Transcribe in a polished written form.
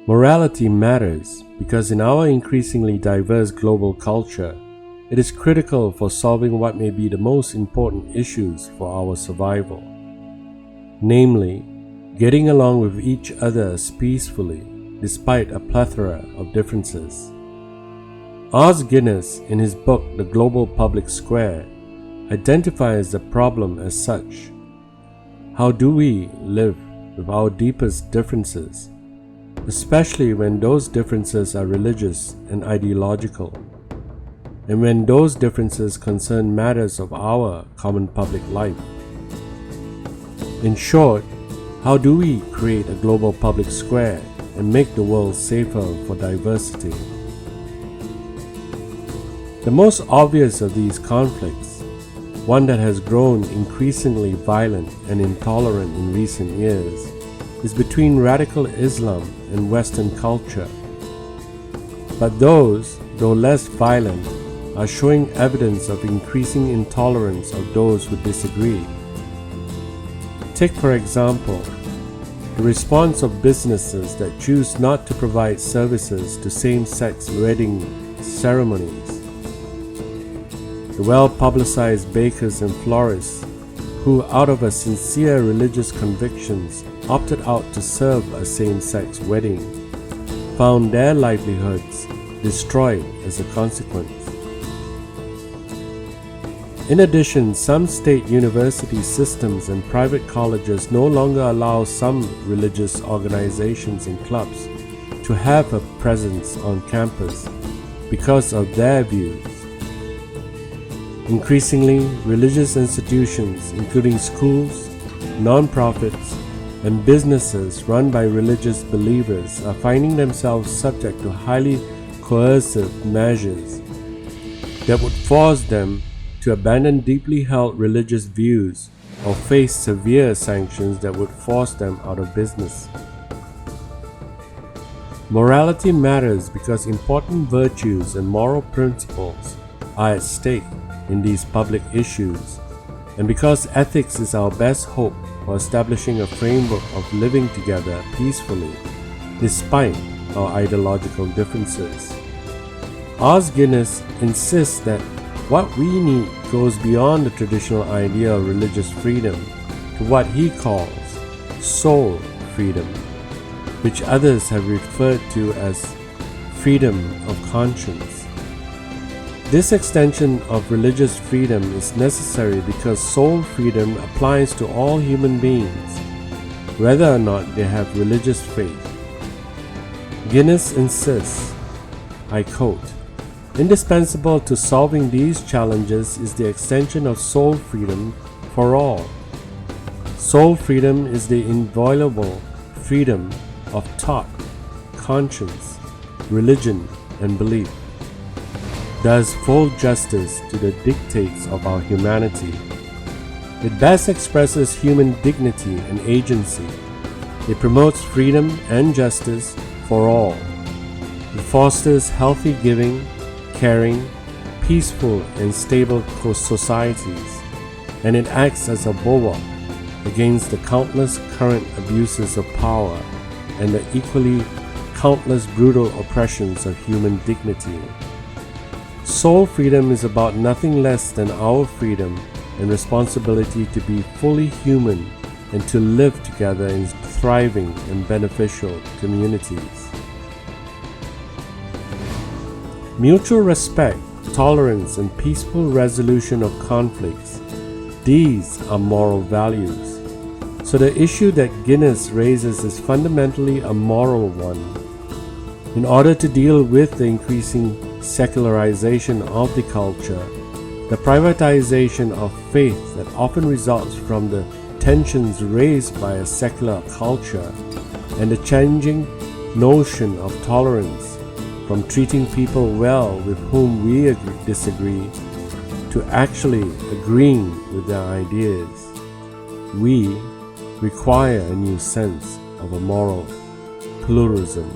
Morality matters because in our increasingly diverse global culture, it is critical for solving what may be the most important issues for our survival, namely, getting along with each other peacefully despite a plethora of differences. Os Guinness, in his book The Global Public Square, identifies the problem as such. How do we live with our deepest differences, especially when those differences are religious and ideological, and when those differences concern matters of our common public life? In short, how do we create a global public square and make the world safer for diversity? The most obvious of these conflicts, one that has grown increasingly violent and intolerant in recent years, is between radical Islam and Western culture. But those, though less violent, are showing evidence of increasing intolerance of those who disagree. Take, for example, the response of businesses that choose not to provide services to same-sex wedding ceremonies. The well-publicized bakers and florists who, out of a sincere religious convictions, opted out to serve a same-sex wedding, found their livelihoods destroyed as a consequence. In addition, some state university systems and private colleges no longer allow some religious organizations and clubs to have a presence on campus because of their views. Increasingly, religious institutions, including schools, non-profits, and businesses run by religious believers, are finding themselves subject to highly coercive measures that would force them to abandon deeply held religious views or face severe sanctions that would force them out of business. Morality matters because important virtues and moral principles are at stake in these public issues, and because ethics is our best hope for establishing a framework of living together peacefully despite our ideological differences. Os Guinness insists that what we need goes beyond the traditional idea of religious freedom to what he calls soul freedom, which others have referred to as freedom of conscience. This extension of religious freedom is necessary because soul freedom applies to all human beings, whether or not they have religious faith. Guinness insists, I quote, "Indispensable to solving these challenges is the extension of soul freedom for all. Soul freedom is the inviolable freedom of thought, conscience, religion, and belief. Does full justice to the dictates of our humanity. It best expresses human dignity and agency. It promotes freedom and justice for all. It fosters healthy giving, caring, peaceful and stable societies, and it acts as a bulwark against the countless current abuses of power and the equally countless brutal oppressions of human dignity. Soul freedom is about nothing less than our freedom and responsibility to be fully human and to live together in thriving and beneficial communities." Mutual respect, tolerance, and peaceful resolution of conflicts, these are moral values. So the issue that Guinness raises is fundamentally a moral one. In order to deal with the increasing secularization of the culture, the privatization of faith that often results from the tensions raised by a secular culture, and the changing notion of tolerance from treating people well with whom we disagree to actually agreeing with their ideas, we require a new sense of a moral pluralism.